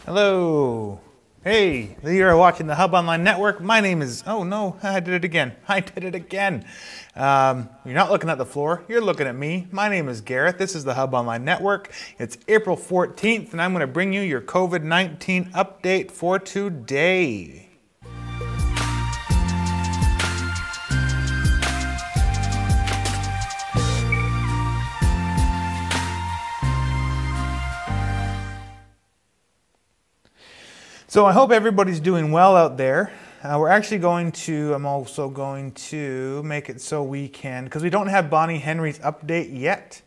Hello. Hey, you are watching the Hub Online Network. My name is, oh no, I did it again. You're not looking at the floor, you're looking at me. My name is Gareth. This is the Hub Online Network. It's April 14th, and I'm going to bring you your COVID-19 update for today. So I hope everybody's doing well out there. I'm also going to make it so we can, because we don't have Bonnie Henry's update yet,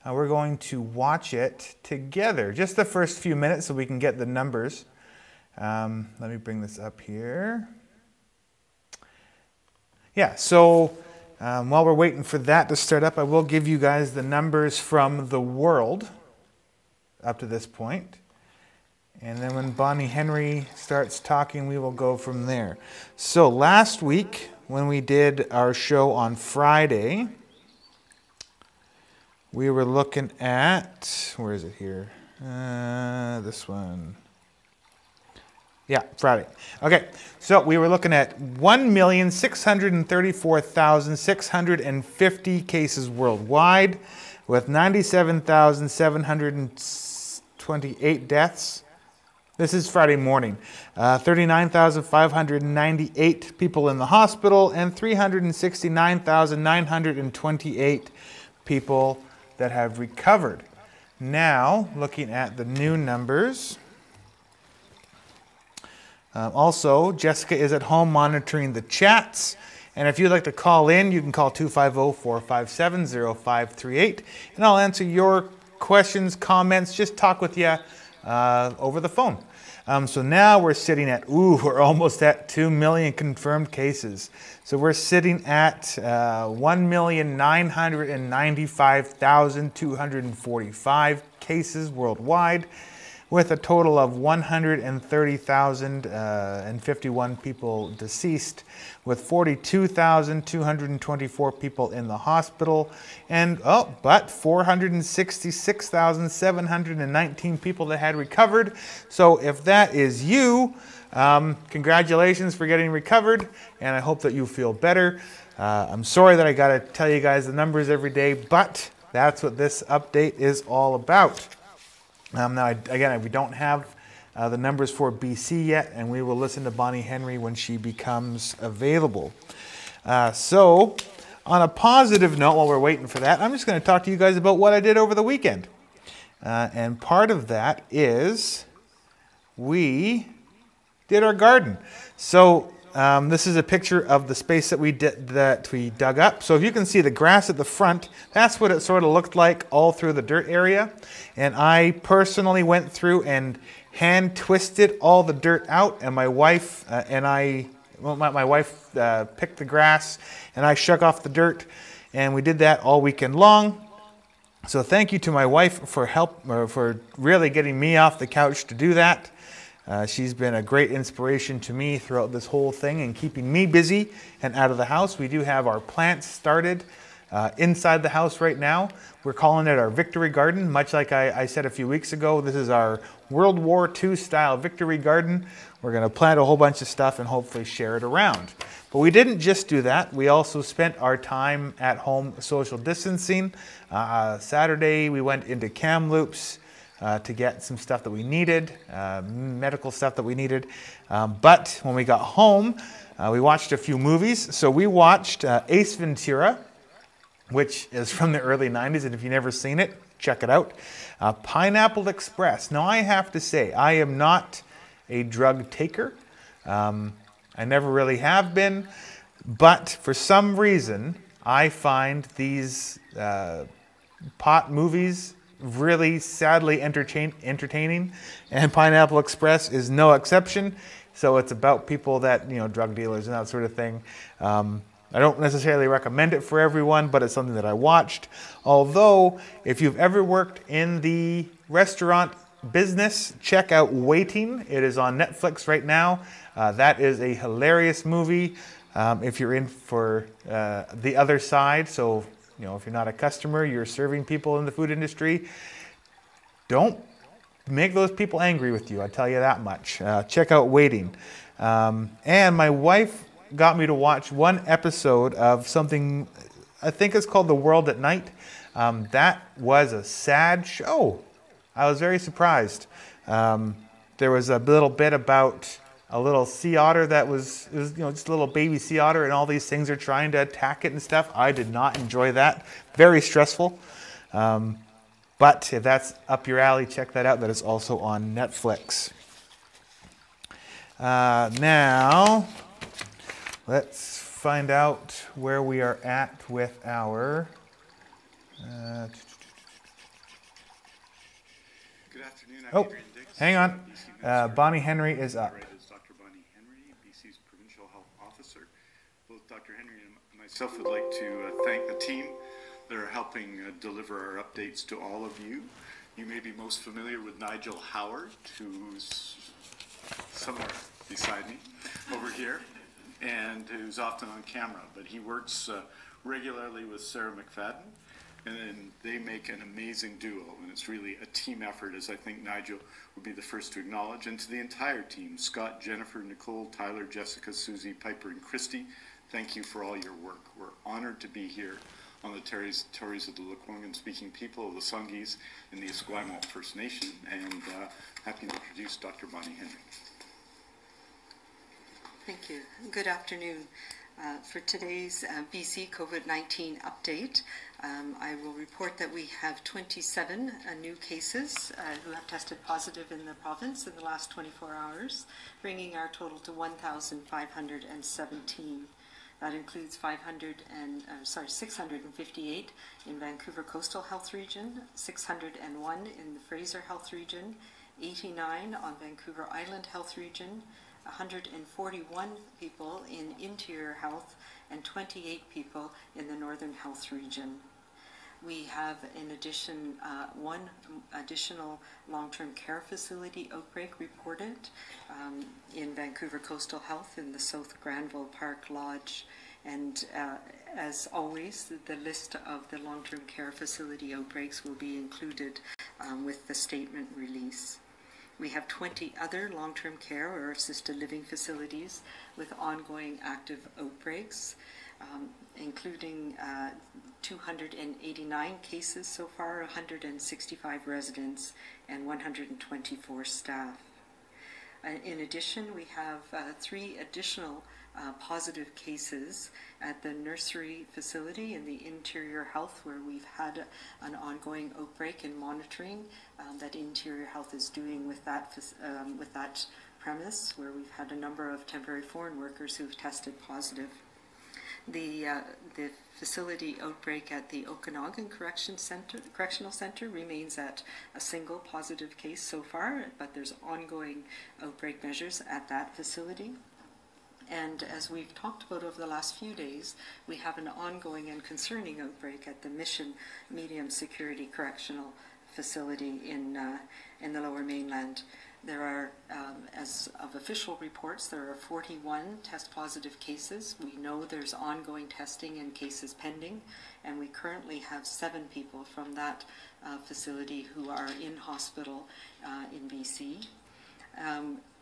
we're going to watch it together. Just the first few minutes so we can get the numbers. Let me bring this up here. Yeah, so while we're waiting for that to start up, I will give you guys the numbers from the world up to this point. And then when Bonnie Henry starts talking, we will go from there. So last week, when we did our show on Friday, we were looking at, where is it here? This one. Yeah, Friday. Okay, so we were looking at 1,634,650 cases worldwide, with 97,728 deaths. This is Friday morning. 39,598 people in the hospital and 369,928 people that have recovered. Now, looking at the new numbers. Also, Jessica is at home monitoring the chats. And if you'd like to call in, you can call 250-457-0538. And I'll answer your questions, comments, just talk with you over the phone. So now we're sitting at, we're almost at 2 million confirmed cases. So we're sitting at 1,995,245 cases worldwide, with a total of 130,051 people deceased, with 42,224 people in the hospital, and but 466,719 people that had recovered. So if that is you, congratulations for getting recovered, and I hope that you feel better. I'm sorry that I got to tell you guys the numbers every day, but that's what this update is all about. Now, again, we don't have the numbers for BC yet, and we will listen to Bonnie Henry when she becomes available. So, on a positive note, while we're waiting for that, I'm just going to talk to you guys about what I did over the weekend. And part of that is we did our garden. So, this is a picture of the space that we dug up. So if you can see the grass at the front, that's what it sort of looked like all through the dirt area. And I personally went through and hand twisted all the dirt out, and my wife my wife picked the grass, and I shook off the dirt, and we did that all weekend long. So thank you to my wife for really getting me off the couch to do that. She's been a great inspiration to me throughout this whole thing and keeping me busy and out of the house. We do have our plants started inside the house right now. We're calling it our Victory Garden, much like I said a few weeks ago. This is our World War II style Victory Garden. We're going to plant a whole bunch of stuff and hopefully share it around. But we didn't just do that. We also spent our time at home social distancing. Saturday we went into Kamloops to get some stuff that we needed, medical stuff that we needed. But when we got home, we watched a few movies. So we watched Ace Ventura, which is from the early 90s, and if you've never seen it, check it out. Pineapple Express. Now I have to say, I am not a drug taker. I never really have been, but for some reason, I find these pot movies really sadly entertaining, and Pineapple Express is no exception. So it's about people that, drug dealers and that sort of thing. I don't necessarily recommend it for everyone, but it's something that I watched. Although, if you've ever worked in the restaurant business, check out Waiting. It is on Netflix right now. That is a hilarious movie if you're in for the other side. So, if you're not a customer, you're serving people in the food industry, don't make those people angry with you, I tell you that much. Check out Waiting. And my wife got me to watch one episode of something, I think it's called The World at Night. That was a sad show. I was very surprised. There was a little bit about a little sea otter that was just a little baby sea otter, and all these things are trying to attack it and stuff. I did not enjoy that. Very stressful. But if that's up your alley, check that out. That is also on Netflix. Now, let's find out where we are at with our... Good afternoon. I'm Oh, Adrian Dix, hang on. BC Bonnie Henry is up. Is Dr. Bonnie Henry, BC's Provincial Health Officer. Both Dr. Henry and myself would like to thank the team that are helping deliver our updates to all of you. You may be most familiar with Nigel Howard, who's somewhere beside me over here, and who's often on camera, but he works regularly with Sarah McFadden, and they make an amazing duo, and it's really a team effort, as I think Nigel would be the first to acknowledge. And to the entire team, Scott, Jennifer, Nicole, Tyler, Jessica, Susie, Piper, and Christy, thank you for all your work. We're honored to be here on the territories of the Lekwungen-speaking people of the Sungis and the Esquimalt First Nation, and happy to introduce Dr. Bonnie Henry. Thank you. Good afternoon. For today's BC COVID-19 update, I will report that we have 27 new cases who have tested positive in the province in the last 24 hours, bringing our total to 1,517. That includes 658 in Vancouver Coastal Health Region, 601 in the Fraser Health Region, 89 on Vancouver Island Health Region, 141 people in Interior Health, and 28 people in the Northern Health Region. We have, in addition, one additional long-term care facility outbreak reported in Vancouver Coastal Health in the South Granville Park Lodge. And as always, the list of the long-term care facility outbreaks will be included with the statement release. We have 20 other long-term care or assisted living facilities with ongoing active outbreaks, including 289 cases so far, 165 residents, and 124 staff. In addition, we have 3 additional positive cases at the nursery facility in the Interior Health, where we've had an ongoing outbreak and monitoring that Interior Health is doing with that premise, where we've had a number of temporary foreign workers who've tested positive. The facility outbreak at the Okanagan Correctional Center remains at a single positive case so far, but there's ongoing outbreak measures at that facility. And as we've talked about over the last few days, we have an ongoing and concerning outbreak at the Mission Medium Security Correctional Facility in the Lower Mainland. There are, as of official reports, there are 41 test positive cases. We know there's ongoing testing and cases pending, and we currently have 7 people from that facility who are in hospital in BC.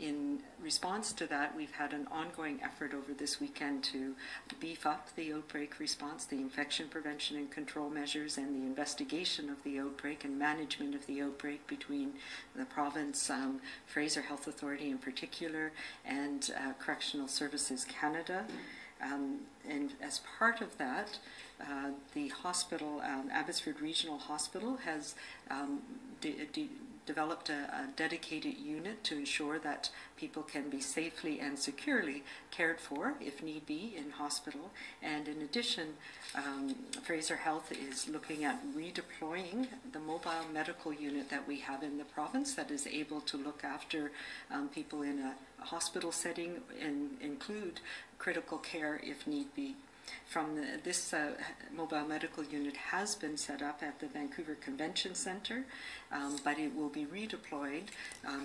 In response to that, we've had an ongoing effort over this weekend to beef up the outbreak response, the infection prevention and control measures, and the investigation of the outbreak and management of the outbreak between the province, Fraser Health Authority in particular, and Correctional Services Canada. And as part of that, the hospital, Abbotsford Regional Hospital, has developed a dedicated unit to ensure that people can be safely and securely cared for, if need be, in hospital. And in addition, Fraser Health is looking at redeploying the mobile medical unit that we have in the province that is able to look after people in a hospital setting and include critical care if need be. This mobile medical unit has been set up at the Vancouver Convention Centre, but it will be redeployed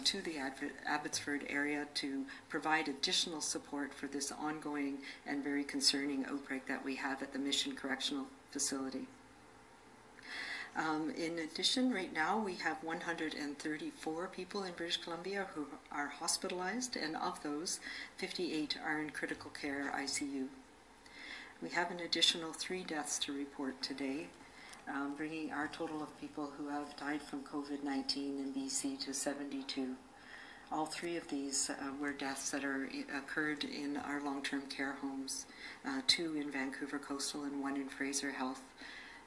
to the Abbotsford area to provide additional support for this ongoing and very concerning outbreak that we have at the Mission Correctional Facility. In addition, right now we have 134 people in British Columbia who are hospitalized, and of those, 58 are in critical care ICU. We have an additional 3 deaths to report today, bringing our total of people who have died from COVID-19 in BC to 72. All 3 of these were deaths that occurred in our long-term care homes, 2 in Vancouver Coastal and 1 in Fraser Health.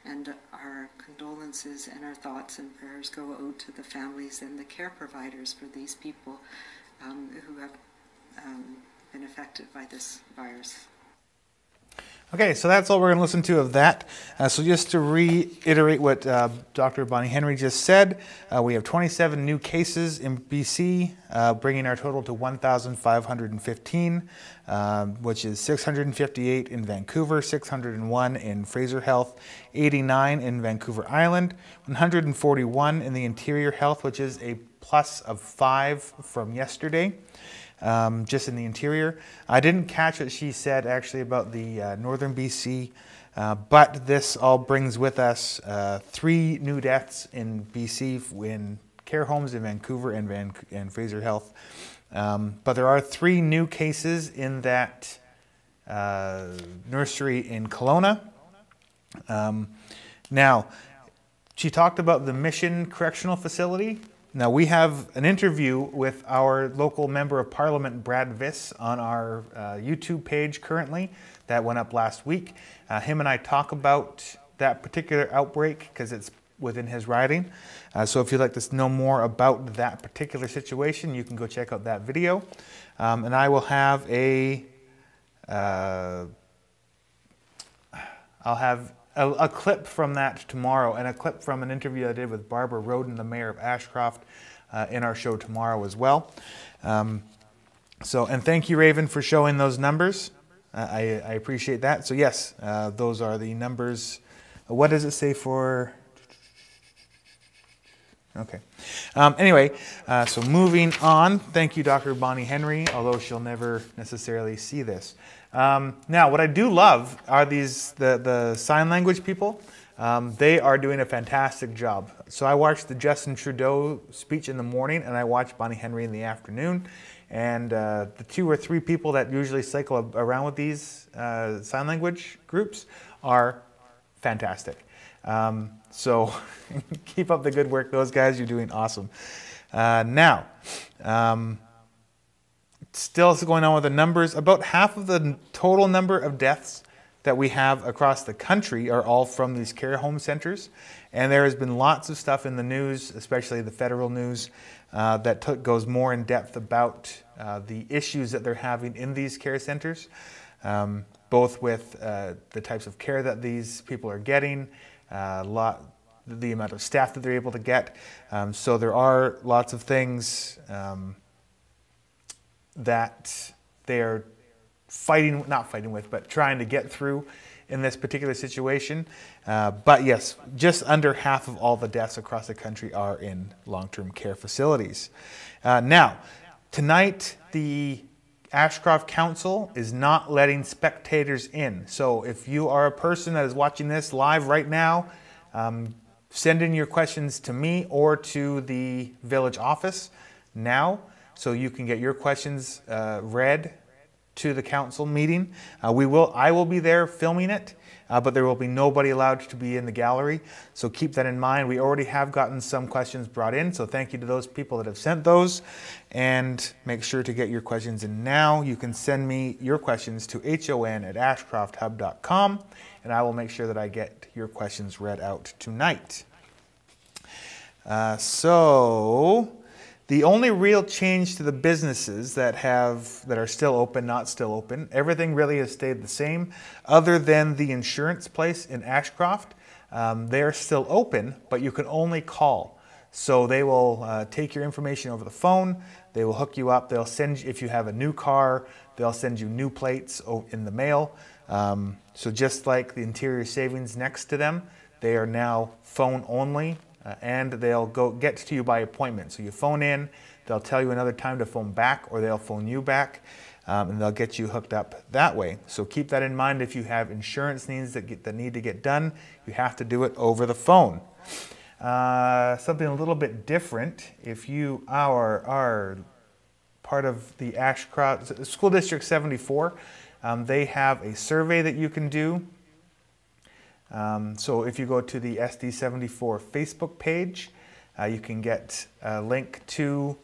And our condolences and our thoughts and prayers go out to the families and the care providers for these people who have been affected by this virus. Okay, so that's all we're going to listen to of that. So just to reiterate what Dr. Bonnie Henry just said, we have 27 new cases in BC, bringing our total to 1,515, which is 658 in Vancouver, 601 in Fraser Health, 89 in Vancouver Island, 141 in the Interior Health, which is a plus of 5 from yesterday. Just in the interior. I didn't catch what she said actually about the northern BC, but this all brings with us 3 new deaths in BC in care homes in Vancouver and Fraser Health. But there are 3 new cases in that nursery in Kelowna. Now, she talked about the Mission Correctional Facility. Now, we have an interview with our local Member of Parliament, Brad Viss, on our YouTube page currently. That went up last week. Him and I talk about that particular outbreak because it's within his riding. So if you'd like to know more about that particular situation, you can go check out that video. And I will have I'll have a clip from that tomorrow and a clip from an interview I did with Barbara Roden, the mayor of Ashcroft, in our show tomorrow as well. And thank you, Raven, for showing those numbers. I appreciate that. So yes, those are the numbers. What does it say for? Okay. Anyway, so moving on. Thank you, Dr. Bonnie Henry, although she'll never necessarily see this. Now, what I do love are the sign language people. They are doing a fantastic job. So I watched the Justin Trudeau speech in the morning, and I watched Bonnie Henry in the afternoon. And the 2 or 3 people that usually cycle around with these sign language groups are fantastic. So keep up the good work, those guys. You're doing awesome. Now, still going on with the numbers. About half of the total number of deaths that we have across the country are all from these care home centers. And there has been lots of stuff in the news, especially the federal news, that goes more in depth about the issues that they're having in these care centers, both with the types of care that these people are getting, the amount of staff that they're able to get. So there are lots of things that they're but trying to get through in this particular situation. But yes, just under half of all the deaths across the country are in long-term care facilities. Now, tonight, the Ashcroft Council is not letting spectators in. So if you are a person that is watching this live right now, send in your questions to me or to the village office now, so you can get your questions read to the council meeting. I will be there filming it, but there will be nobody allowed to be in the gallery. So keep that in mind. We already have gotten some questions brought in, so thank you to those people that have sent those. And make sure to get your questions in now. You can send me your questions to hon@ashcrofthub.com, and I will make sure that I get your questions read out tonight. So the only real change to the businesses that are still open, not still open, everything really has stayed the same, other than the insurance place in Ashcroft. They're still open, but you can only call. So they will take your information over the phone. They will hook you up. They'll send you, if you have a new car, they'll send you new plates in the mail. So just like the Interior Savings next to them, they are now phone only. And they'll get to you by appointment. So you phone in, they'll tell you another time to phone back, or they'll phone you back, and they'll get you hooked up that way. So keep that in mind. If you have insurance needs that need to get done, you have to do it over the phone. Something a little bit different, if you are part of the Ashcroft School District 74, they have a survey that you can do. So if you go to the SD74 Facebook page, you can get a link to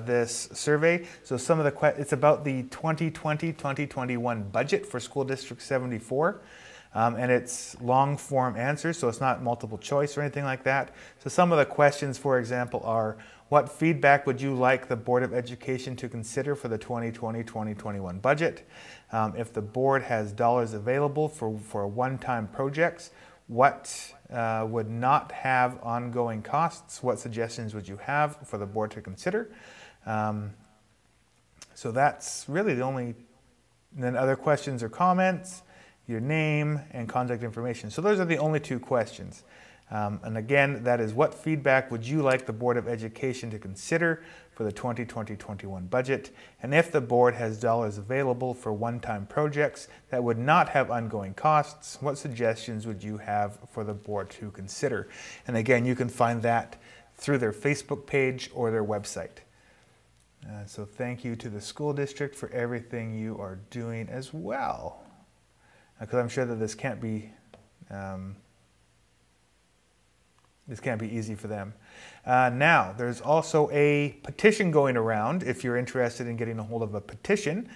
this survey. So some of the it's about the 2020-2021 budget for School District 74. And it's long form answers, so it's not multiple choice or anything like that. So some of the questions, for example, are: what feedback would you like the Board of Education to consider for the 2020-2021 budget? If the board has dollars available for one-time projects, what would not have ongoing costs? What suggestions would you have for the board to consider? So that's really the only. And then other questions or comments, your name and contact information. So those are the only two questions. And again, that is: what feedback would you like the Board of Education to consider for the 2020-21 budget? And if the board has dollars available for one-time projects that would not have ongoing costs, what suggestions would you have for the board to consider? And again, you can find that through their Facebook page or their website. So thank you to the school district for everything you are doing as well, because I'm sure that this can't be easy for them. Now, there's also a petition going around, if you're interested in getting a hold of a petition,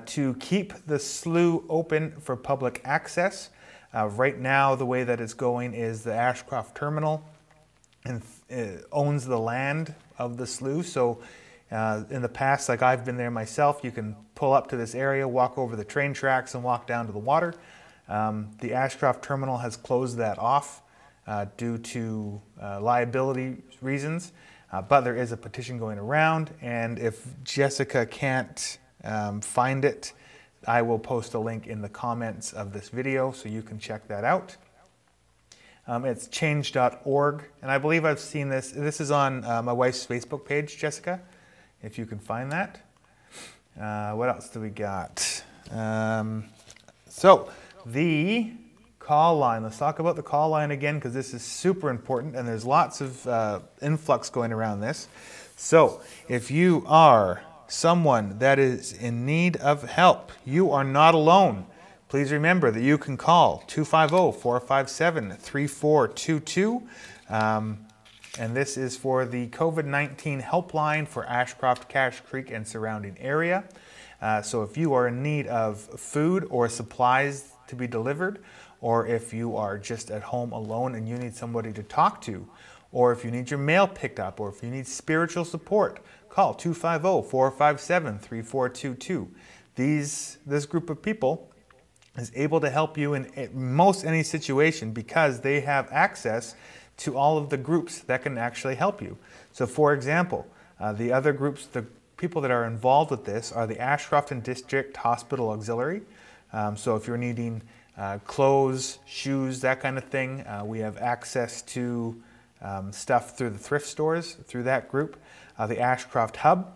to keep the slough open for public access. Right now, the way that it's going is the Ashcroft terminal owns the land of the slough. So in the past, like I've been there myself, you can pull up to this area, walk over the train tracks, and walk down to the water. The Ashcroft terminal has closed that off due to liability reasons, but there is a petition going around, and if Jessica can't find it, I will post a link in the comments of this video so you can check that out. It's change.org, and I believe I've seen this. This is on my wife's Facebook page, Jessica, if you can find that. What else do we got? So the call line. Let's talk about the call line again, because this is super important, and there's lots of influx going around this. So if you are someone that is in need of help, you are not alone. Please remember that you can call 250-457-3422. And this is for the COVID-19 Helpline for Ashcroft, Cache Creek, and surrounding area. So if you are in need of food or supplies to be delivered, or if you are just at home alone and you need somebody to talk to, or if you need your mail picked up, or if you need spiritual support, call 250-457-3422. This group of people is able to help you in most any situation, because they have access to all of the groups that can actually help you. So for example, the other groups, the people that are involved with this are the Ashcroft and District Hospital Auxiliary. So if you're needing clothes, shoes, that kind of thing, we have access to stuff through the thrift stores, through that group. The Ashcroft Hub,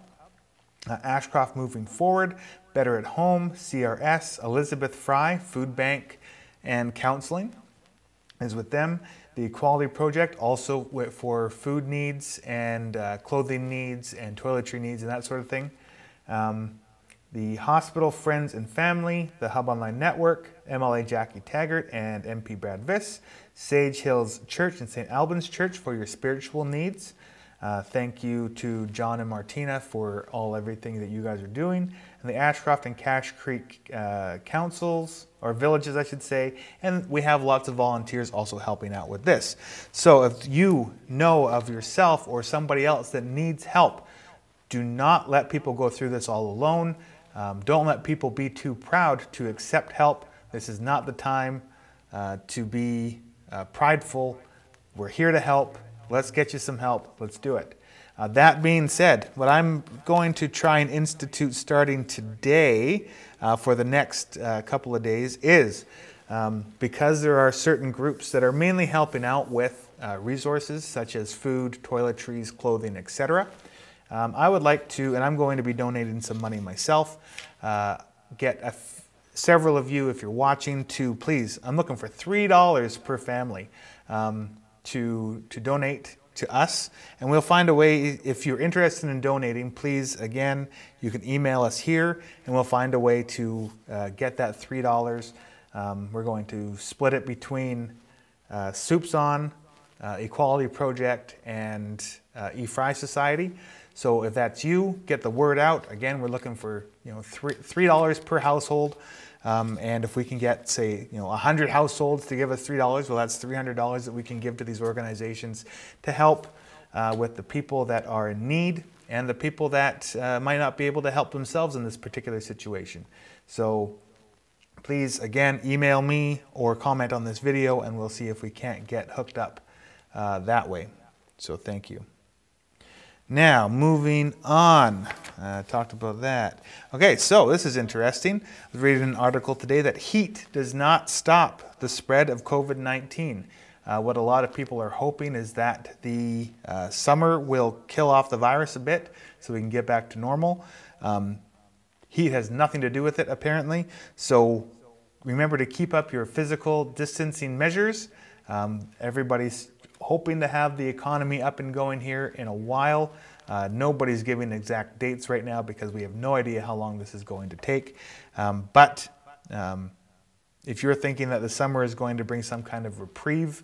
Ashcroft Moving Forward, Better at Home, CRS, Elizabeth Fry, Food Bank, and Counseling is with them. The Equality Project, also for food needs and clothing needs and toiletry needs and that sort of thing. The Hospital Friends and Family, the Hub Online Network, MLA Jackie Taggart and MP Brad Viss, Sage Hills Church and St. Albans Church for your spiritual needs. Thank you to John and Martina for everything that you guys are doing. And the Ashcroft and Cache Creek councils, or villages I should say, and we have lots of volunteers also helping out with this. So if you know of yourself or somebody else that needs help, do not let people go through this all alone. Don't let people be too proud to accept help. This is not the time to be prideful. We're here to help. Let's get you some help. Let's do it. That being said, what I'm going to try and institute starting today for the next couple of days is, because there are certain groups that are mainly helping out with resources such as food, toiletries, clothing, etc. I would like to, and I'm going to be donating some money myself, get several of you, if you're watching, to please, I'm looking for $3 per family to donate to us, and we'll find a way. If you're interested in donating, please, again, you can email us here and we'll find a way to get that $3. We're going to split it between Soups On, Equality Project, and E-Fry Society. So if that's you, get the word out. Again, we're looking for $3 per household. And if we can get, say, 100 households to give us $3, well, that's $300 that we can give to these organizations to help with the people that are in need and the people that might not be able to help themselves in this particular situation. So please, again, email me or comment on this video and we'll see if we can't get hooked up that way. So thank you. Now, moving on, talked about that. Okay, so this is interesting. I was reading an article today that heat does not stop the spread of COVID-19. What a lot of people are hoping is that the summer will kill off the virus a bit so we can get back to normal. Heat has nothing to do with it, apparently. So remember to keep up your physical distancing measures. Everybody's hoping to have the economy up and going here in a while. Nobody's giving exact dates right now because we have no idea how long this is going to take. But if you're thinking that the summer is going to bring some kind of reprieve,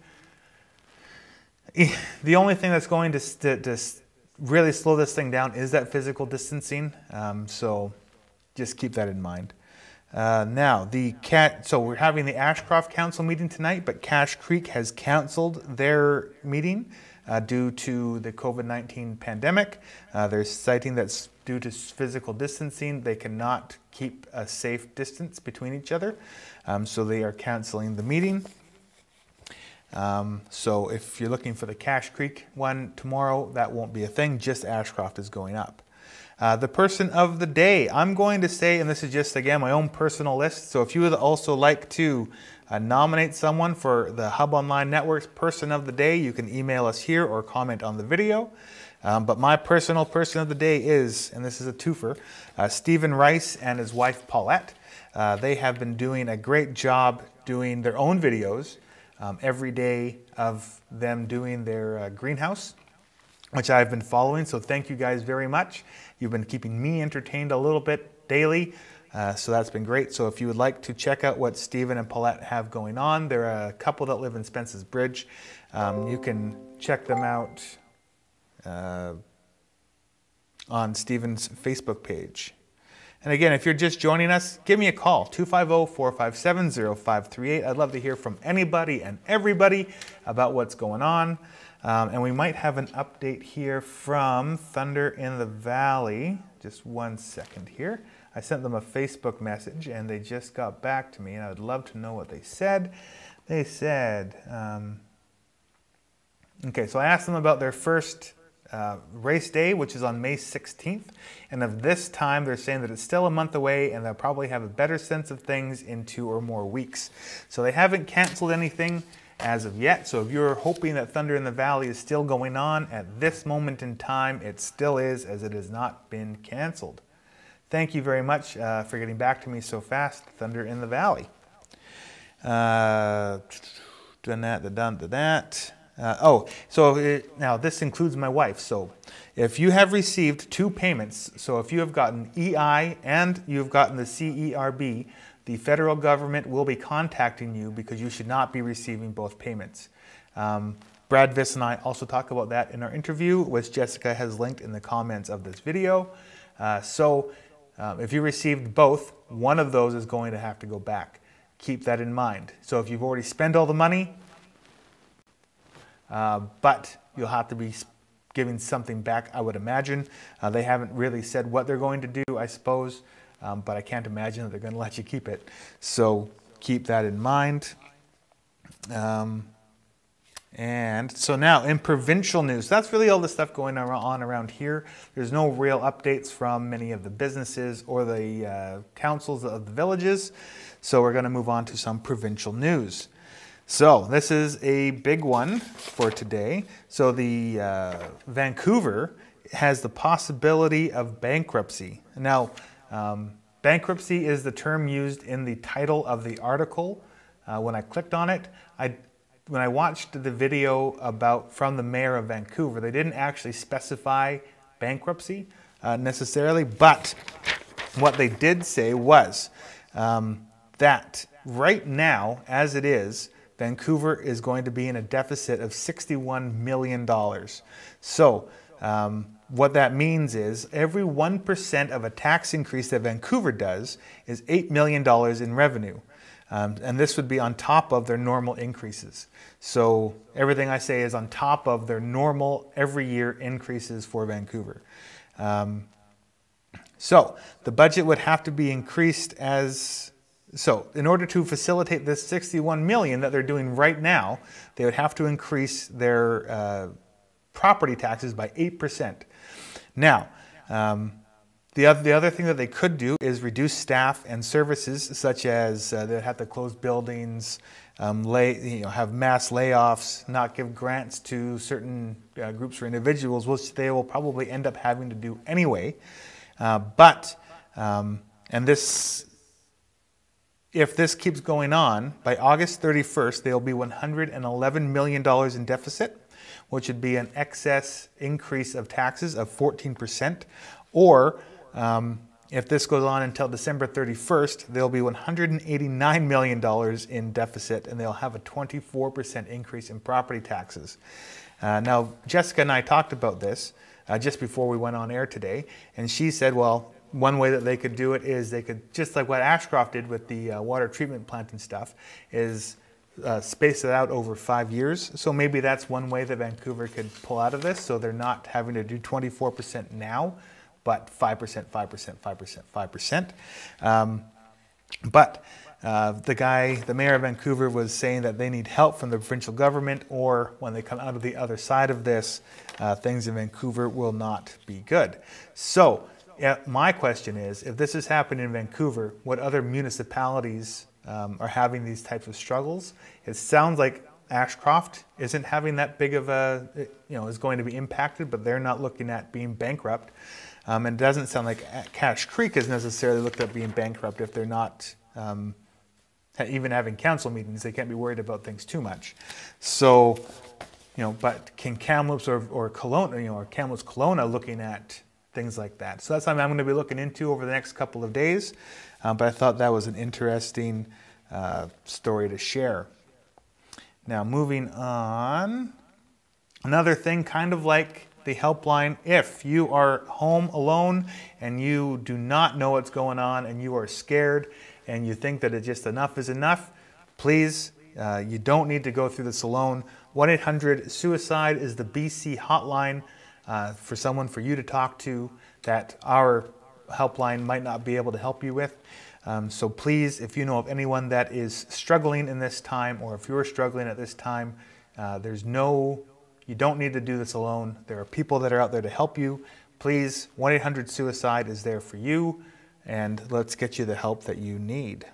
the only thing that's going to really slow this thing down is that physical distancing. So just keep that in mind. Now, so we're having the Ashcroft Council meeting tonight, but Cache Creek has canceled their meeting due to the COVID-19 pandemic. They're citing that's due to physical distancing. They cannot keep a safe distance between each other, so they are canceling the meeting. So if you're looking for the Cache Creek one tomorrow, that won't be a thing, just Ashcroft is going up. The person of the day, I'm going to say, and this is just, again, my own personal list, so if you would also like to nominate someone for the Hub Online Network's person of the day, you can email us here or comment on the video. But my personal person of the day is, and this is a twofer, Stephen Rice and his wife Paulette. They have been doing a great job doing their own videos every day of them doing their greenhouse, which I've been following, so thank you guys very much. You've been keeping me entertained a little bit daily, so that's been great. So if you would like to check out what Stephen and Paulette have going on, they're a couple that live in Spence's Bridge. You can check them out on Stephen's Facebook page. And again, if you're just joining us, give me a call, 250-457-0538. I'd love to hear from anybody and everybody about what's going on. And we might have an update here from Thunder in the Valley. Just 1 second here. I sent them a Facebook message and they just got back to me and I would love to know what they said. They said, okay, so I asked them about their first race day, which is on May 16th. And of this time, they're saying that it's still a month away and they'll probably have a better sense of things in 2 or more weeks. So they haven't canceled anything as of yet. So if you're hoping that Thunder in the Valley is still going on at this moment in time, it still is, as it has not been canceled. Thank you very much for getting back to me so fast, Thunder in the Valley. Now this includes my wife. So if you have received 2 payments, so if you have gotten EI and you've gotten the CERB, the federal government will be contacting you because you should not be receiving both payments. Brad Viss and I also talk about that in our interview, which Jessica has linked in the comments of this video. If you received both, one of those is going to have to go back. Keep that in mind. So if you've already spent all the money, but you'll have to be giving something back, I would imagine. They haven't really said what they're going to do, I suppose. But I can't imagine that they're going to let you keep it. So keep that in mind. And so now in provincial news, that's really all the stuff going on around here. There's no real updates from many of the businesses or the councils of the villages. So we're going to move on to some provincial news. So this is a big one for today. So the Vancouver has the possibility of bankruptcy. Now, bankruptcy is the term used in the title of the article. When I clicked on it, when I watched the video from the mayor of Vancouver, they didn't actually specify bankruptcy necessarily, but what they did say was that right now, as it is, Vancouver is going to be in a deficit of $61 million. So what that means is every 1% of a tax increase that Vancouver does is $8 million in revenue. And this would be on top of their normal increases. So everything I say is on top of their normal every year increases for Vancouver. So the budget would have to be increased so in order to facilitate this $61 million that they're doing right now, they would have to increase their property taxes by 8%. Now, the other thing that they could do is reduce staff and services, such as they'd have to close buildings, have mass layoffs, not give grants to certain groups or individuals, which they will probably end up having to do anyway. If this keeps going on, by August 31st, they'll be $111 million in deficit, which would be an excess increase of taxes of 14%. Or if this goes on until December 31st, they'll be $189 million in deficit, and they'll have a 24% increase in property taxes. Now, Jessica and I talked about this just before we went on air today, and she said, well, one way that they could do it is they could, just like what Ashcroft did with the water treatment plant and stuff, is space it out over 5 years. So maybe that's one way that Vancouver could pull out of this, so they're not having to do 24% now, but 5%, 5%, 5%, 5%. But the mayor of Vancouver was saying that they need help from the provincial government, or when they come out of the other side of this, things in Vancouver will not be good. So my question is, if this is happening in Vancouver, what other municipalities are having these types of struggles? It sounds like Ashcroft isn't having that big of is going to be impacted, but they're not looking at being bankrupt. And it doesn't sound like Cache Creek is necessarily looked at being bankrupt if they're not even having council meetings. They can't be worried about things too much. So, but can Kamloops or Kelowna, or Kamloops Kelowna looking at things like that? So that's something I'm going to be looking into over the next couple of days. But I thought that was an interesting story to share. Now, moving on, another thing kind of like the helpline, if you are home alone and you do not know what's going on and you are scared and you think that just enough is enough, please, you don't need to go through this alone. 1-800-SUICIDE is the BC hotline for you to talk to that our helpline might not be able to help you with. So please, if you know of anyone that is struggling in this time, or if you're struggling at this time, you don't need to do this alone. There are people that are out there to help you. Please, 1-800-SUICIDE is there for you, and let's get you the help that you need.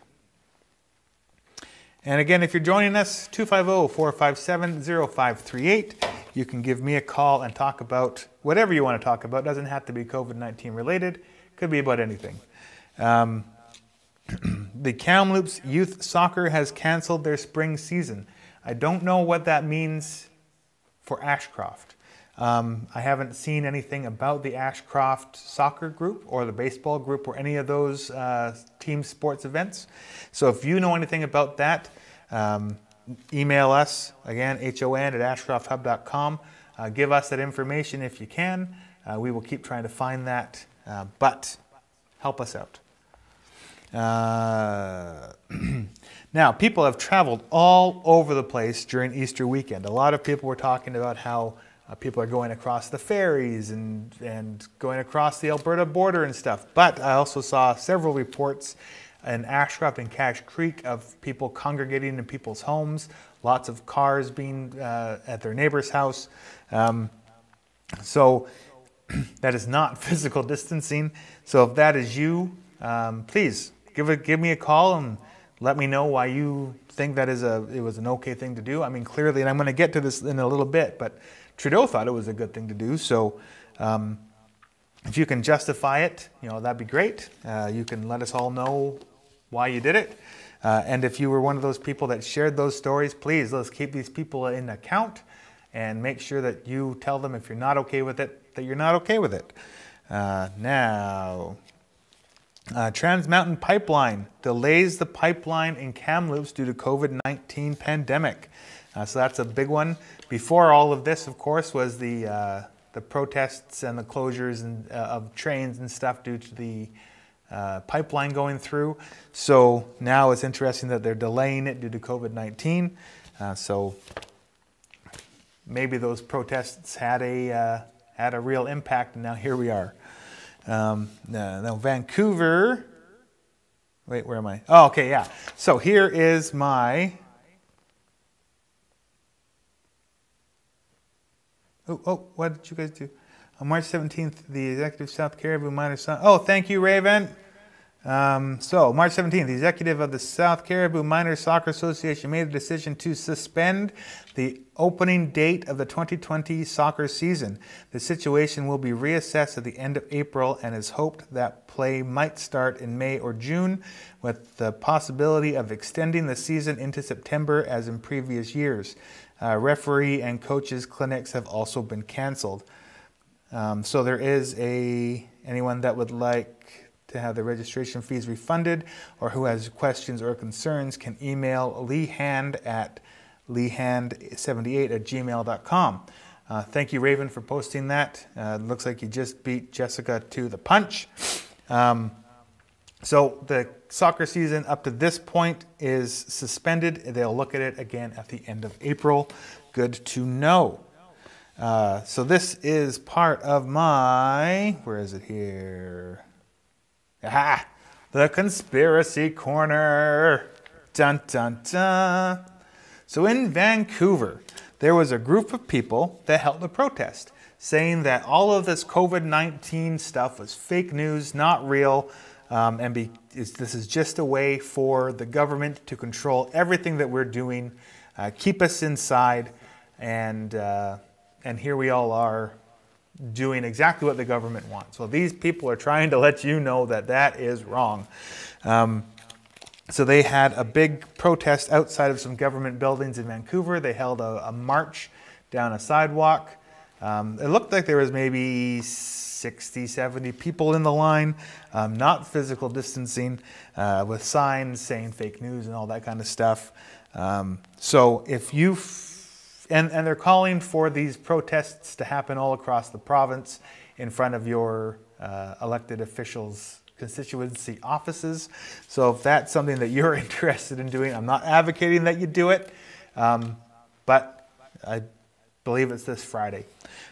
And again, if you're joining us, 250-457-0538. You can give me a call and talk about whatever you want to talk about. It doesn't have to be COVID-19 related. It could be about anything. The Kamloops Youth Soccer has canceled their spring season. I don't know what that means for Ashcroft. I haven't seen anything about the Ashcroft soccer group or the baseball group or any of those team sports events. So if you know anything about that, email us, again, hon@ashcrofthub.com. Give us that information if you can. We will keep trying to find that, but help us out. Now, people have traveled all over the place during Easter weekend. A lot of people were talking about how people are going across the ferries and going across the Alberta border and stuff. But I also saw several reports in Ashcroft and Cache Creek of people congregating in people's homes, lots of cars being at their neighbor's house. So that is not physical distancing. So if that is you, please give me a call and let me know why you think that it was an okay thing to do. I mean, clearly, and I'm going to get to this in a little bit, but Trudeau thought it was a good thing to do. So If you can justify it, that'd be great. You can let us all know why you did it. And if you were one of those people that shared those stories, please, let's keep these people in account and make sure that you tell them if you're not okay with it, that you're not okay with it. Now, Trans Mountain Pipeline delays the pipeline in Kamloops due to COVID-19 pandemic. So that's a big one. Before all of this, of course, was the protests and the closures of trains and stuff due to the pipeline going through. So now it's interesting that they're delaying it due to COVID-19. So maybe those protests had a real impact, and now here we are. Now Vancouver. Wait, where am I? Oh, okay, yeah. So here is my. Oh, what did you guys do? On March 17th, the executive South Caribou Minor... Oh, thank you, Raven. So, March 17th, the executive of the South Caribou Minor Soccer Association made a decision to suspend the opening date of the 2020 soccer season. The situation will be reassessed at the end of April and is hoped that play might start in May or June, with the possibility of extending the season into September as in previous years. Referee and coaches clinics have also been canceled. So there is anyone that would like to have the registration fees refunded or who has questions or concerns can email leehand at leehand78@gmail.com. Thank you, Raven, for posting that. Looks like you just beat Jessica to the punch. So the soccer season up to this point is suspended. They'll look at it again at the end of April. Good to know. So this is part of my, where is it here? Aha! The Conspiracy Corner. Dun, dun, dun. So in Vancouver, there was a group of people that held a protest saying that all of this COVID-19 stuff was fake news, not real, this is just a way for the government to control everything that we're doing, keep us inside, and here we all are doing exactly what the government wants. Well, these people are trying to let you know that that is wrong. So they had a big protest outside of some government buildings in Vancouver. They held a march down a sidewalk. It looked like there was maybe 60, 70 people in the line, not physical distancing, with signs saying fake news and all that kind of stuff. So if you, and they're calling for these protests to happen all across the province in front of your elected officials' constituency offices. So if that's something that you're interested in doing, I'm not advocating that you do it, but I believe it's this Friday.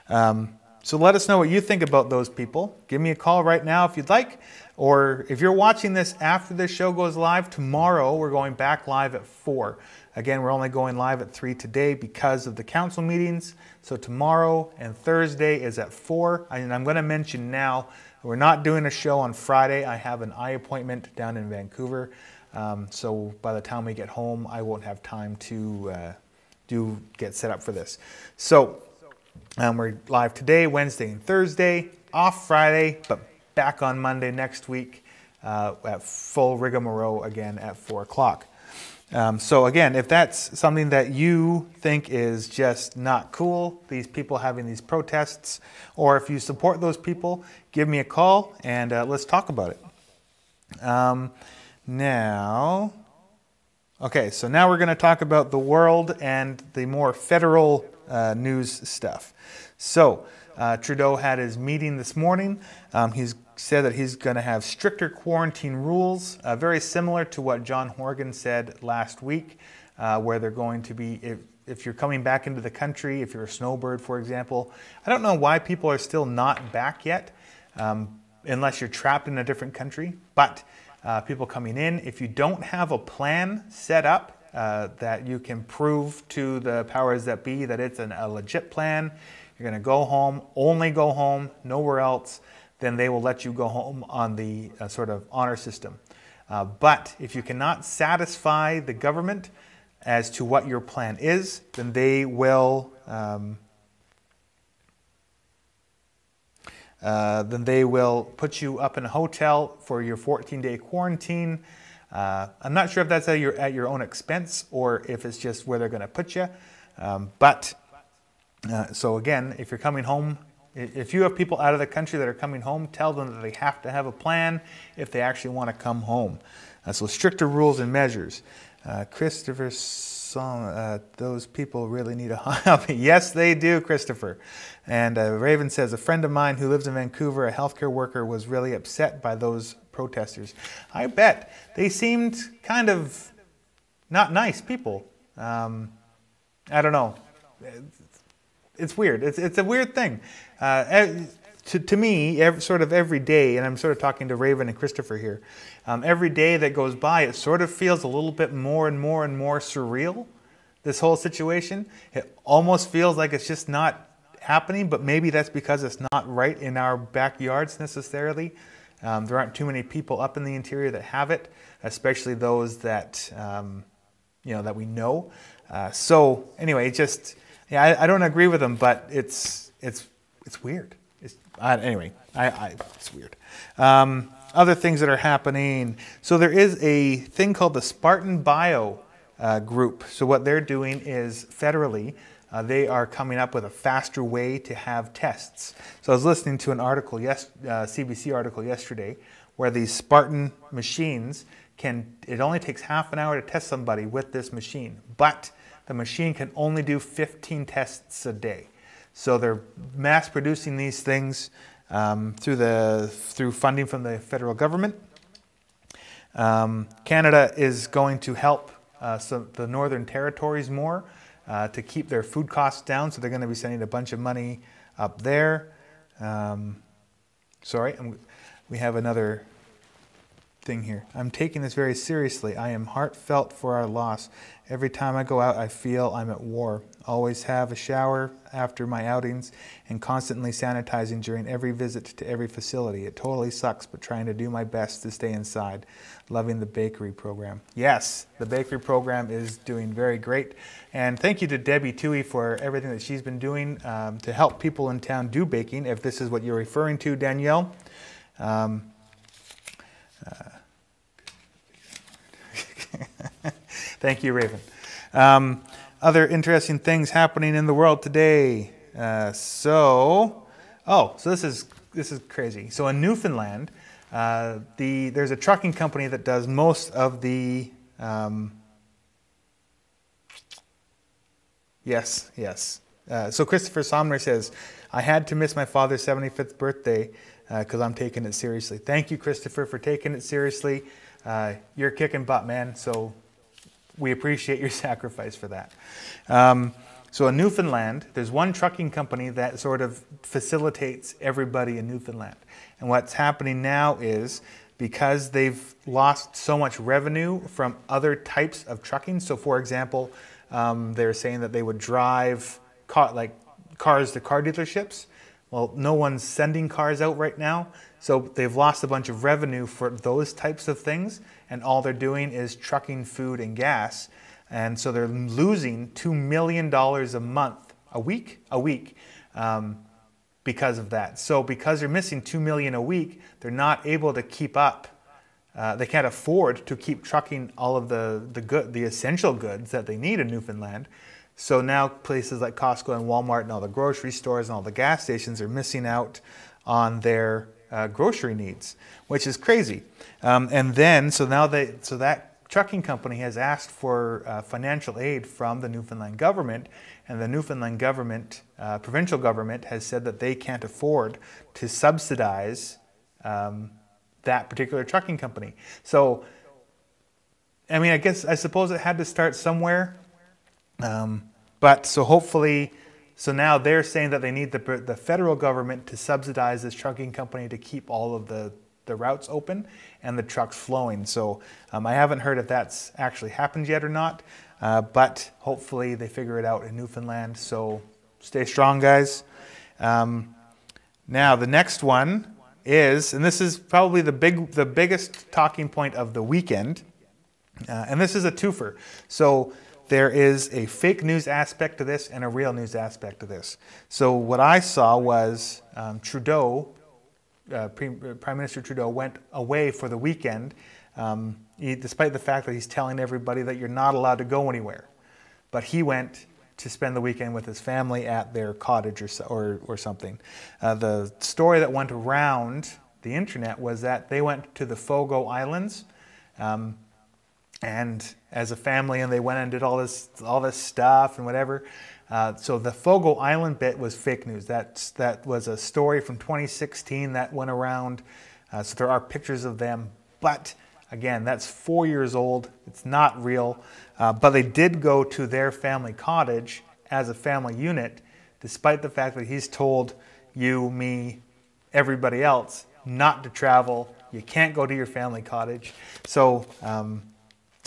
So let us know what you think about those people. Give me a call right now if you'd like, or if you're watching this after this show goes live, tomorrow we're going back live at 4. Again, we're only going live at 3 today because of the council meetings. So tomorrow and Thursday is at 4. And I'm going to mention now, we're not doing a show on Friday. I have an eye appointment down in Vancouver. So by the time we get home, I won't have time to get set up for this. So we're live today, Wednesday and Thursday, off Friday, but back on Monday next week at full rigmarole again at 4 o'clock. So again, if that's something that you think is just not cool, these people having these protests, or if you support those people, give me a call and let's talk about it. Now, okay, so now we're going to talk about the world and the more federal news stuff. So Trudeau had his meeting this morning. He's said that he's going to have stricter quarantine rules, very similar to what John Horgan said last week, where they're going to be, if you're coming back into the country, if you're a snowbird, for example. I don't know why people are still not back yet, unless you're trapped in a different country. But people coming in, if you don't have a plan set up that you can prove to the powers that be that it's a legit plan, you're going to go home, only go home, nowhere else, then they will let you go home on the sort of honor system. But if you cannot satisfy the government as to what your plan is, then they will then they will put you up in a hotel for your 14-day quarantine. I'm not sure if that's at your own expense or if it's just where they're going to put you. So again, if you're coming home, if you have people out of the country that are coming home, tell them that they have to have a plan if they actually want to come home. So stricter rules and measures. Christopher, those people really need a help. Yes, they do, Christopher. And Raven says, a friend of mine who lives in Vancouver, a healthcare worker, was really upset by those protesters. I bet. They seemed kind of not nice people. I don't know. It's weird. It's a weird thing. To me, sort of every day, and I'm sort of talking to Raven and Christopher here, every day that goes by, it sort of feels a little bit more and more and more surreal, this whole situation. It almost feels like it's just not happening, but maybe that's because it's not right in our backyards necessarily. There aren't too many people up in the interior that have it, especially those that, that we know. So anyway, yeah, I don't agree with them, but it's weird. Anyway, it's weird. Other things that are happening. So there is a thing called the Spartan Bio group. So what they're doing is federally, they are coming up with a faster way to have tests. So I was listening to an article, CBC article yesterday, where these Spartan machines it only takes half an hour to test somebody with this machine, but the machine can only do 15 tests a day. So they're mass producing these things through funding from the federal government. Canada is going to help the Northern Territories more to keep their food costs down. So they're going to be sending a bunch of money up there. We have another thing here. I'm taking this very seriously. I am heartfelt for our loss. Every time I go out, I feel I'm at war. Always have a shower after my outings and constantly sanitizing during every visit to every facility. It totally sucks, but trying to do my best to stay inside. Loving the bakery program. Yes, the bakery program is doing very great. And thank you to Debbie Toohey for everything that she's been doing to help people in town do baking, if this is what you're referring to, Danielle. Thank you, Raven. Other interesting things happening in the world today. So this is crazy. So in Newfoundland, there's a trucking company that does most of the. Yes. So Christopher Somner says, I had to miss my father's 75th birthday because I'm taking it seriously. Thank you, Christopher, for taking it seriously. You're kicking butt, man. So we appreciate your sacrifice for that. So in Newfoundland, there's one trucking company that sort of facilitates everybody in Newfoundland. And what's happening now is because they've lost so much revenue from other types of trucking. So for example, they're saying that they would drive cars to car dealerships. Well, no one's sending cars out right now. So they've lost a bunch of revenue for those types of things. And all they're doing is trucking food and gas. And so they're losing $2 million a week because of that. So because they're missing $2 million a week, they're not able to keep up. They can't afford to keep trucking all of the essential goods that they need in Newfoundland. So now places like Costco and Walmart and all the grocery stores and all the gas stations are missing out on their grocery needs, which is crazy. So that trucking company has asked for financial aid from the Newfoundland government, and the Newfoundland government, provincial government, has said that they can't afford to subsidize that particular trucking company. So, I mean, I suppose it had to start somewhere. So now they're saying that they need the federal government to subsidize this trucking company to keep all of the routes open and the trucks flowing. So I haven't heard if that's actually happened yet or not, but hopefully they figure it out in Newfoundland. So stay strong, guys. Now the next one is, and this is probably the biggest talking point of the weekend, and this is a twofer. So there is a fake news aspect to this and a real news aspect to this. So what I saw was Trudeau Prime Minister Trudeau went away for the weekend, despite the fact that he's telling everybody that you're not allowed to go anywhere. But he went to spend the weekend with his family at their cottage or something. The story that went around the internet was that they went to the Fogo Islands, and as a family, and they went and did all this stuff and whatever. So the Fogo Island bit was fake news. That was a story from 2016 that went around. So there are pictures of them, but again, that's 4 years old. It's not real. But they did go to their family cottage as a family unit, despite the fact that he's told you, me, everybody else not to travel. You can't go to your family cottage. So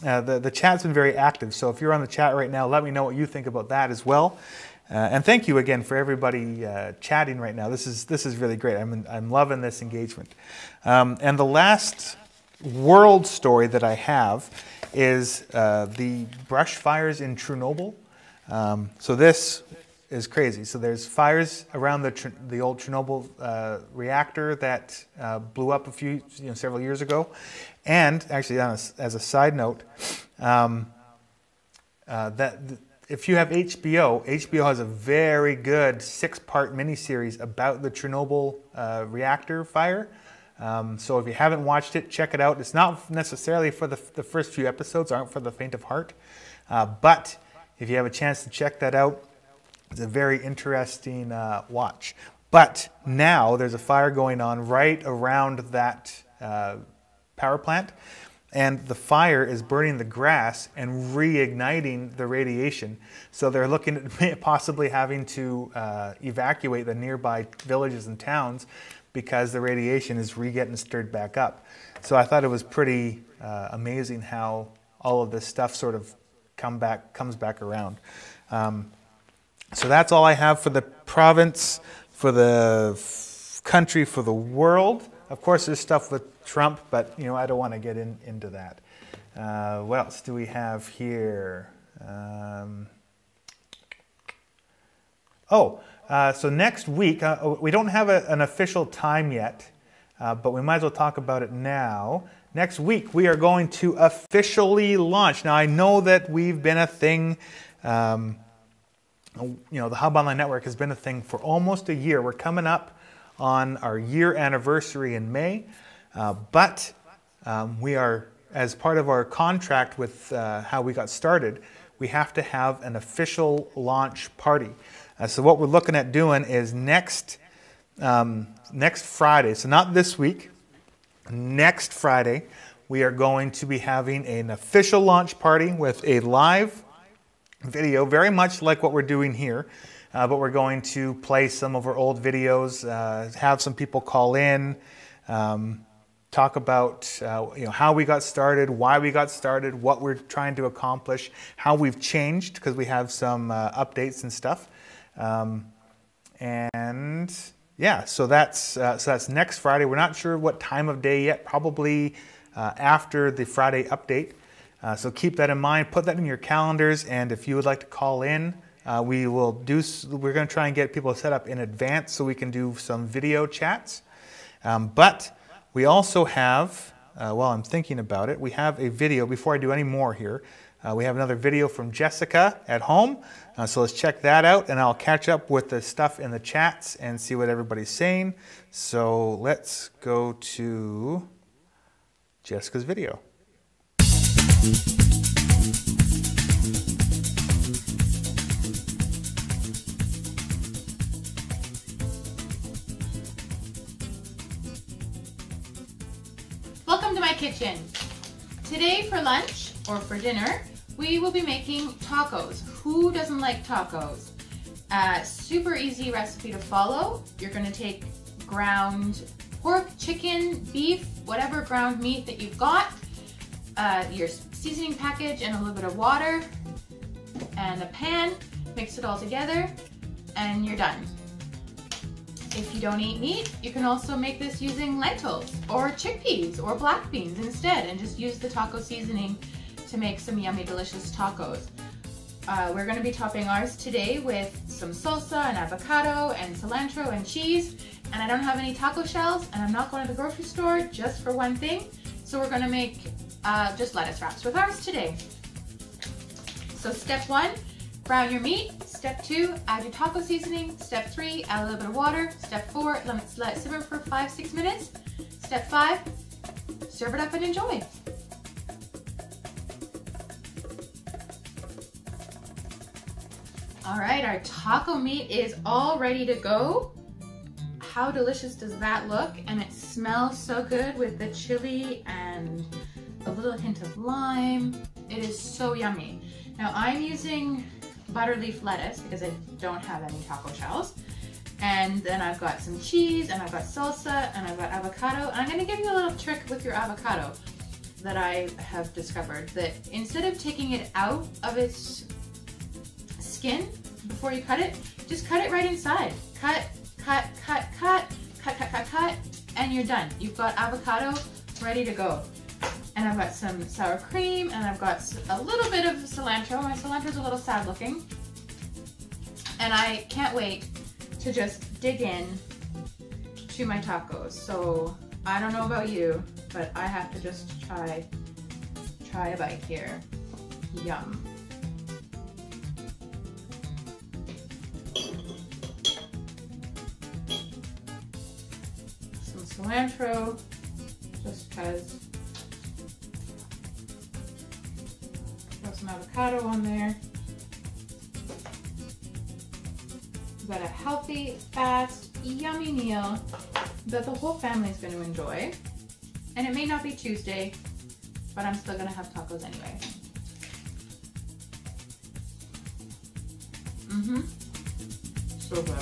the chat's been very active. So if you're on the chat right now, let me know what you think about that as well. And thank you again for everybody chatting right now. This is really great. I'm loving this engagement. And the last world story that I have is the brush fires in Chernobyl. So this is crazy. So there's fires around the old Chernobyl reactor that blew up several years ago. And actually, as a side note, if you have HBO has a very good 6-part miniseries about the Chernobyl reactor fire. So if you haven't watched it, check it out. It's not necessarily for the first few episodes, aren't for the faint of heart. But if you have a chance to check that out, it's a very interesting watch. But now there's a fire going on right around that power plant, and the fire is burning the grass and reigniting the radiation. So they're looking at possibly having to evacuate the nearby villages and towns because the radiation is getting stirred back up. So I thought it was pretty amazing how all of this stuff sort of comes back around. So that's all I have for the province, for the country, for the world. Of course, there's stuff with Trump, but I don't want to get into that. What else do we have here? So next week, we don't have an official time yet, but we might as well talk about it now. Next week, we are going to officially launch. Now, I know that we've been a thing, the Hub Online Network has been a thing for almost a year. We're coming up on our year anniversary in May, but we are, as part of our contract with how we got started, we have to have an official launch party. So what we're looking at doing is next Friday, so not this week, next Friday, we are going to be having an official launch party with a live video, very much like what we're doing here, but we're going to play some of our old videos, have some people call in, talk about how we got started, why we got started, what we're trying to accomplish, how we've changed, because we have some updates and stuff. And yeah, so that's next Friday. We're not sure what time of day yet, probably after the Friday update. So keep that in mind, put that in your calendars, and if you would like to call in, we're going to try and get people set up in advance so we can do some video chats. But we also have, while I'm thinking about it, we have a video, before I do any more here, we have another video from Jessica at home. So let's check that out, and I'll catch up with the stuff in the chats and see what everybody's saying. So let's go to Jessica's video. Welcome to my kitchen. Today for lunch, or for dinner, we will be making tacos. Who doesn't like tacos? Super easy recipe to follow. You're going to take ground pork, chicken, beef, whatever ground meat that you've got, your seasoning package and a little bit of water and a pan, mix it all together, and you're done. If you don't eat meat, you can also make this using lentils or chickpeas or black beans instead, and just use the taco seasoning to make some yummy, delicious tacos. We're going to be topping ours today with some salsa and avocado and cilantro and cheese, and I don't have any taco shells, and I'm not going to the grocery store just for one thing. So we're gonna make just lettuce wraps with ours today. So step 1, brown your meat. Step 2, add your taco seasoning. Step 3, add a little bit of water. Step 4, let it simmer for 5-6 minutes. Step 5, serve it up and enjoy. All right, our taco meat is all ready to go. How delicious does that look? And it smells so good with the chili and a little hint of lime. It is so yummy. Now I'm using butterleaf lettuce because I don't have any taco shells. And then I've got some cheese, and I've got salsa, and I've got avocado. And I'm gonna give you a little trick with your avocado that I have discovered, that instead of taking it out of its skin before you cut it, just cut it right inside. Cut, cut, cut, cut, cut, cut, cut, cut, and you're done. You've got avocado ready to go. And I've got some sour cream, and I've got a little bit of cilantro. My cilantro's a little sad looking. And I can't wait to just dig in to my tacos. So I don't know about you, but I have to just try a bite here. Yum. Some cilantro, just because. Throw some avocado on there. We've got a healthy, fast, yummy meal that the whole family is going to enjoy. And it may not be Tuesday, but I'm still going to have tacos anyway. So good.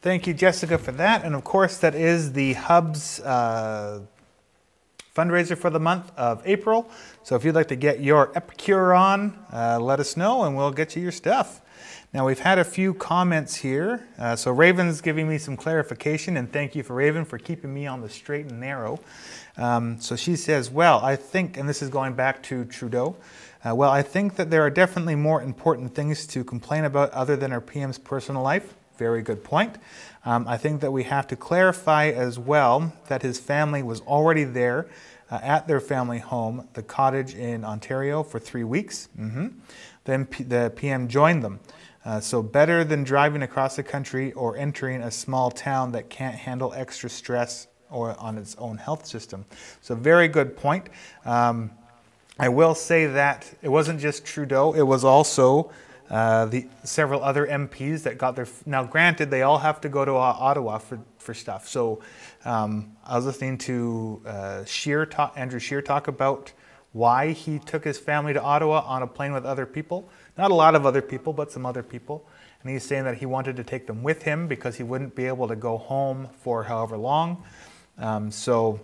Thank you, Jessica, for that. And of course, that is the Hub's fundraiser for the month of April. So if you'd like to get your epicure on, let us know and we'll get you your stuff. Now, we've had a few comments here. So Raven's giving me some clarification, and thank you for Raven for keeping me on the straight and narrow. So she says, well, I think, and this is going back to Trudeau, well, I think that there are definitely more important things to complain about other than our PM's personal life. Very good point. I think that we have to clarify as well that his family was already there at their family home, the cottage in Ontario, for 3 weeks. Then the PM joined them. So better than driving across the country or entering a small town that can't handle extra stress or on its own health system. So very good point. I will say that it wasn't just Trudeau, it was also the several other MPs that got their, now granted they all have to go to Ottawa for stuff. So I was listening to Andrew Scheer talk about why he took his family to Ottawa on a plane with other people. Not a lot of other people, but some other people. And he's saying that he wanted to take them with him because he wouldn't be able to go home for however long. So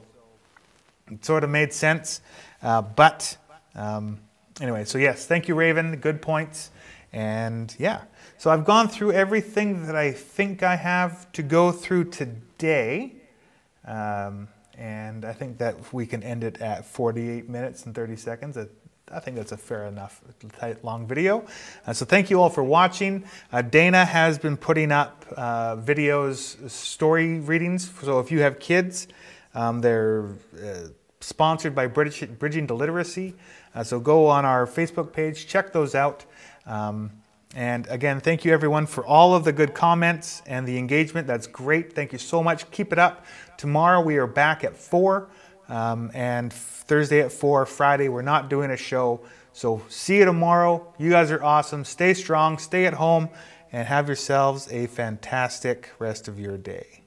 it sort of made sense. Anyway, so yes, thank you, Raven. Good points. And yeah, so I've gone through everything that I think I have to go through today. And I think that we can end it at 48 minutes and 30 seconds. I think that's a fair enough long video. So thank you all for watching. Dana has been putting up videos, story readings. So if you have kids, they're sponsored by Bridging to Literacy. So go on our Facebook page, check those out. And again, thank you everyone for all of the good comments and the engagement. That's great. Thank you so much. Keep it up. Tomorrow we are back at 4 and Thursday at 4. Friday we're not doing a show. So see you tomorrow. You guys are awesome. Stay strong, stay at home, and have yourselves a fantastic rest of your day.